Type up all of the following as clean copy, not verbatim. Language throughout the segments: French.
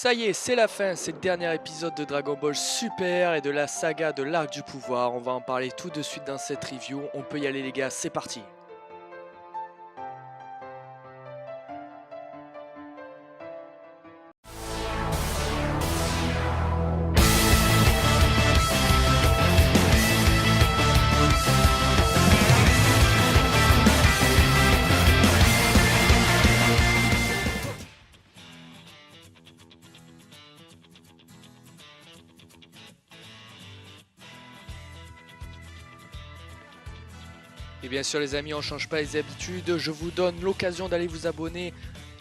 Ça y est, c'est la fin, c'est le dernier épisode de Dragon Ball Super et de la saga de l'Arc du Pouvoir. On va en parler tout de suite dans cette review. On peut y aller les gars, c'est parti. Et bien sûr les amis, on change pas les habitudes, je vous donne l'occasion d'aller vous abonner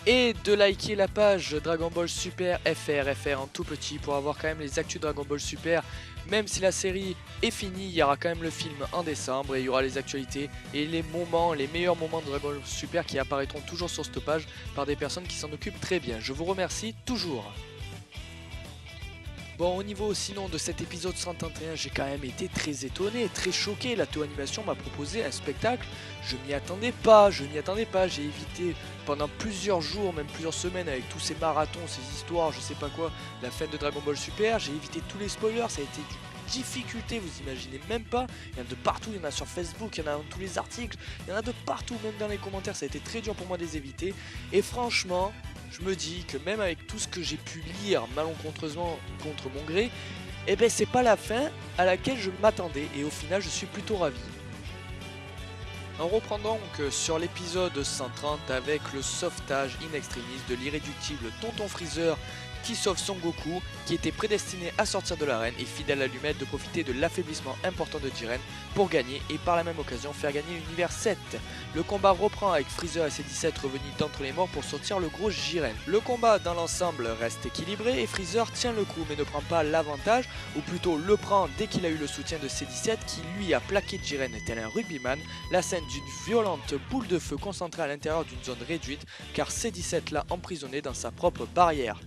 et de liker la page Dragon Ball Super FR en tout petit pour avoir quand même les actus Dragon Ball Super. Même si la série est finie, il y aura quand même le film en décembre et il y aura les actualités et les meilleurs moments de Dragon Ball Super qui apparaîtront toujours sur cette page par des personnes qui s'en occupent très bien. Je vous remercie toujours. Bon, au niveau sinon de cet épisode 131, j'ai quand même été très étonné, très choqué. La Toho Animation m'a proposé un spectacle, je m'y attendais pas, j'ai évité pendant plusieurs jours, même plusieurs semaines avec tous ces marathons, ces histoires, je sais pas quoi, la fin de Dragon Ball Super, j'ai évité tous les spoilers, ça a été d'une difficulté, vous imaginez même pas. Il y en a de partout, il y en a sur Facebook, il y en a dans tous les articles, il y en a de partout, même dans les commentaires, ça a été très dur pour moi de les éviter. Et franchement, je me dis que même avec tout ce que j'ai pu lire malencontreusement contre mon gré, eh ben c'est pas la fin à laquelle je m'attendais et au final je suis plutôt ravi. On reprend donc sur l'épisode 130 avec le sauvetage in extremis de l'irréductible Tonton Freezer qui sauve Son Goku qui était prédestiné à sortir de l'arène et fidèle à lui-même de profiter de l'affaiblissement important de Jiren pour gagner et par la même occasion faire gagner l'univers 7. Le combat reprend avec Freezer et ses 17 revenus d'entre les morts pour sortir le gros Jiren. Le combat dans l'ensemble reste équilibré et Freezer tient le coup mais ne prend pas l'avantage, ou plutôt le prend dès qu'il a eu le soutien de ses 17 qui lui a plaqué Jiren tel un rugbyman, la scène d'une violente boule de feu concentrée à l'intérieur d'une zone réduite car C17 l'a emprisonné dans sa propre barrière.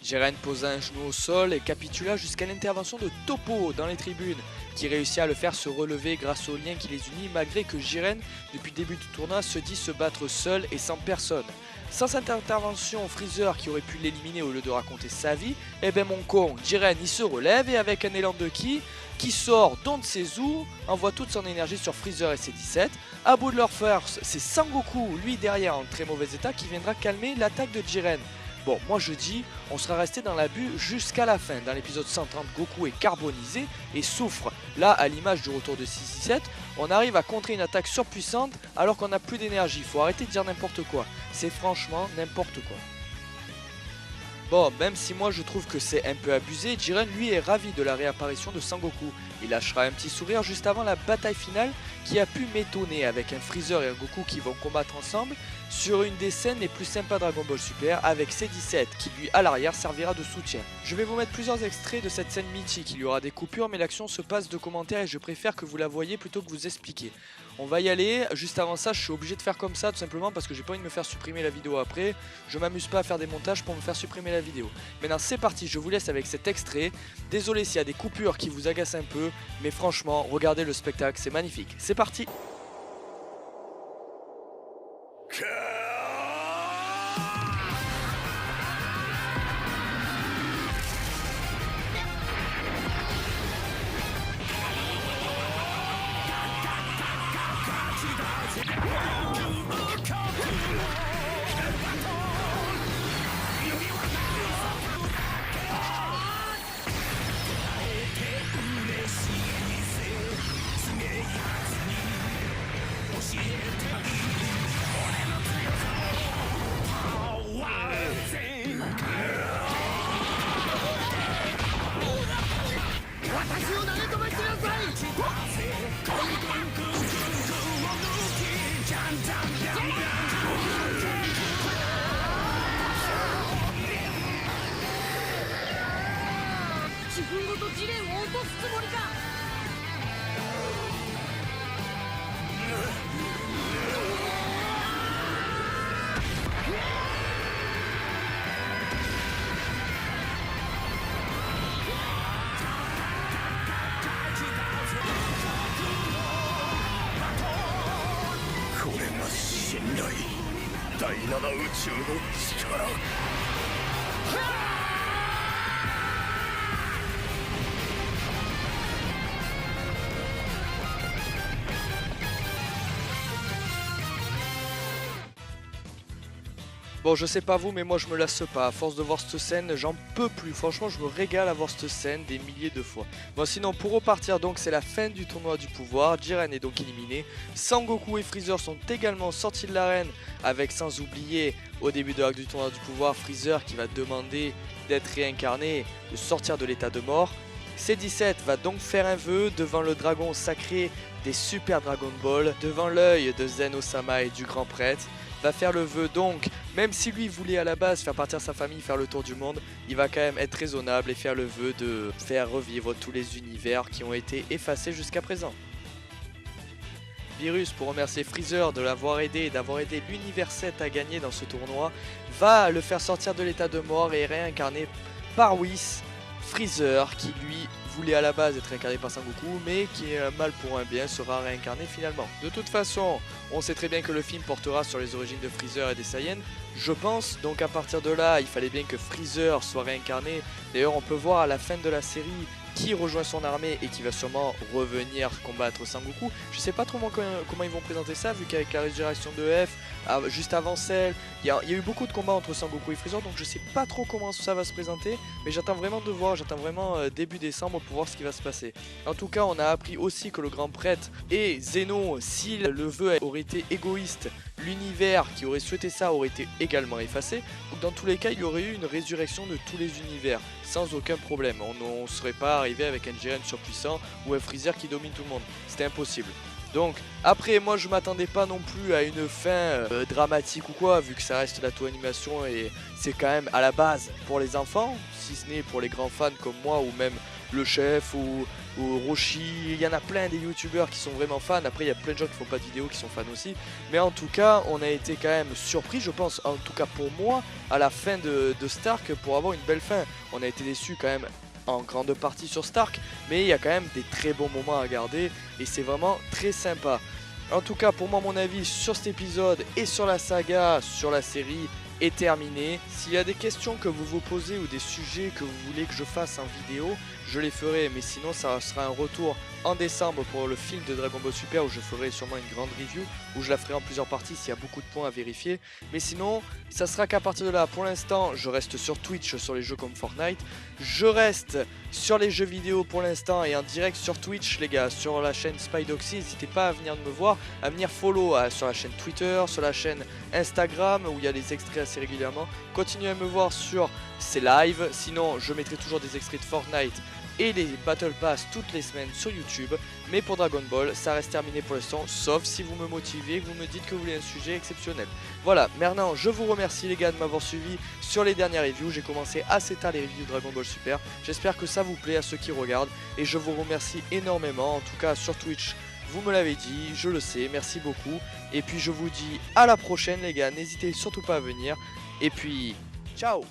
Jiren posa un genou au sol et capitula jusqu'à l'intervention de Toppo dans les tribunes, qui réussit à le faire se relever grâce au lien qui les unit malgré que Jiren, depuis le début du tournoi, se dit se battre seul et sans personne. Sans cette intervention, Freezer qui aurait pu l'éliminer au lieu de raconter sa vie, eh ben mon con, Jiren il se relève et avec un élan de ki qui sort d'on ne sait où, envoie toute son énergie sur Freezer et ses 17. À bout de leur force, c'est Sangoku, lui derrière en très mauvais état, qui viendra calmer l'attaque de Jiren. Bon, moi je dis, on sera resté dans l'abus jusqu'à la fin. Dans l'épisode 130, Goku est carbonisé et souffre. Là, à l'image du retour de 617, on arrive à contrer une attaque surpuissante alors qu'on n'a plus d'énergie. Faut arrêter de dire n'importe quoi. C'est franchement n'importe quoi. Bon, même si moi je trouve que c'est un peu abusé, Jiren lui est ravi de la réapparition de Sangoku. Il lâchera un petit sourire juste avant la bataille finale qui a pu m'étonner avec un Freezer et un Goku qui vont combattre ensemble sur une des scènes les plus sympas Dragon Ball Super avec C17 qui lui à l'arrière servira de soutien. Je vais vous mettre plusieurs extraits de cette scène mythique, il y aura des coupures mais l'action se passe de commentaires et je préfère que vous la voyez plutôt que vous expliquer. On va y aller, juste avant ça je suis obligé de faire comme ça tout simplement parce que j'ai pas envie de me faire supprimer la vidéo après. Je m'amuse pas à faire des montages pour me faire supprimer la vidéo. Maintenant c'est parti, je vous laisse avec cet extrait. Désolé s'il y a des coupures qui vous agacent un peu, mais franchement regardez le spectacle, c'est magnifique. C'est parti.第7宇宙の力。Bon, je sais pas vous, mais moi je me lasse pas. À force de voir cette scène, j'en peux plus. Franchement, je me régale à voir cette scène des milliers de fois. Bon, sinon, pour repartir, donc, c'est la fin du tournoi du pouvoir. Jiren est donc éliminé. Sangoku et Freezer sont également sortis de l'arène, avec sans oublier, au début de l'arc du tournoi du pouvoir, Freezer qui va demander d'être réincarné, de sortir de l'état de mort. C17 va donc faire un vœu devant le dragon sacré des Super Dragon Ball, devant l'œil de Zen-Osama et du grand prêtre. Va faire le vœu donc, même si lui voulait à la base faire partir sa famille, faire le tour du monde, il va quand même être raisonnable et faire le vœu de faire revivre tous les univers qui ont été effacés jusqu'à présent. Beerus, pour remercier Freezer de l'avoir aidé et d'avoir aidé l'univers 7 à gagner dans ce tournoi, va le faire sortir de l'état de mort et réincarner par Whis, Freezer, qui lui voulait à la base être incarné par Sangoku, mais qui est un mal pour un bien, sera réincarné finalement. De toute façon, on sait très bien que le film portera sur les origines de Freezer et des Saiyans, je pense, donc à partir de là, il fallait bien que Freezer soit réincarné. D'ailleurs, on peut voir à la fin de la série qui rejoint son armée et qui va sûrement revenir combattre Sangoku. Je sais pas trop comment ils vont présenter ça, vu qu'avec la résurrection de F, juste avant celle, il y a eu beaucoup de combats entre Sangoku et Freezer, donc je sais pas trop comment ça va se présenter, mais j'attends vraiment de voir, j'attends vraiment début décembre pour voir ce qui va se passer. En tout cas, on a appris aussi que le grand prêtre et Zeno, si le vœu aurait été égoïste, l'univers qui aurait souhaité ça aurait été également effacé. Donc dans tous les cas, il y aurait eu une résurrection de tous les univers, sans aucun problème. On ne serait pas arrivé avec un Jiren surpuissant ou un Freezer qui domine tout le monde. C'était impossible. Donc après, moi je m'attendais pas non plus à une fin dramatique ou quoi, vu que ça reste la tour animation et c'est quand même à la base pour les enfants, si ce n'est pour les grands fans comme moi ou même le chef ou Roshi. Il y en a plein des youtubeurs qui sont vraiment fans. Après il y a plein de gens qui font pas de vidéos qui sont fans aussi, mais en tout cas on a été quand même surpris, je pense, en tout cas pour moi, à la fin de Stark, pour avoir une belle fin. On a été déçus quand même en grande partie sur Stark, mais il y a quand même des très bons moments à garder et c'est vraiment très sympa. En tout cas, pour moi, mon avis sur cet épisode et sur la saga, sur la série, est terminé. S'il y a des questions que vous vous posez ou des sujets que vous voulez que je fasse en vidéo, je les ferai, mais sinon ça sera un retour en décembre pour le film de Dragon Ball Super où je ferai sûrement une grande review, où je la ferai en plusieurs parties s'il y a beaucoup de points à vérifier. Mais sinon, ça sera qu'à partir de là. Pour l'instant, je reste sur Twitch sur les jeux comme Fortnite. Je reste sur les jeux vidéo pour l'instant et en direct sur Twitch, les gars, sur la chaîne Spydoxy. N'hésitez pas à venir me voir, à venir follow sur la chaîne Twitter, sur la chaîne Instagram où il y a des extraits assez régulièrement. Continuez à me voir sur ces lives. Sinon, je mettrai toujours des extraits de Fortnite et les Battle Pass toutes les semaines sur YouTube. Mais pour Dragon Ball, ça reste terminé pour l'instant, sauf si vous me motivez, que vous me dites que vous voulez un sujet exceptionnel. Voilà, maintenant je vous remercie les gars de m'avoir suivi sur les dernières reviews. J'ai commencé assez tard les reviews de Dragon Ball Super. J'espère que ça vous plaît à ceux qui regardent et je vous remercie énormément. En tout cas sur Twitch, vous me l'avez dit, je le sais, merci beaucoup. Et puis je vous dis à la prochaine les gars, n'hésitez surtout pas à venir. Et puis, ciao!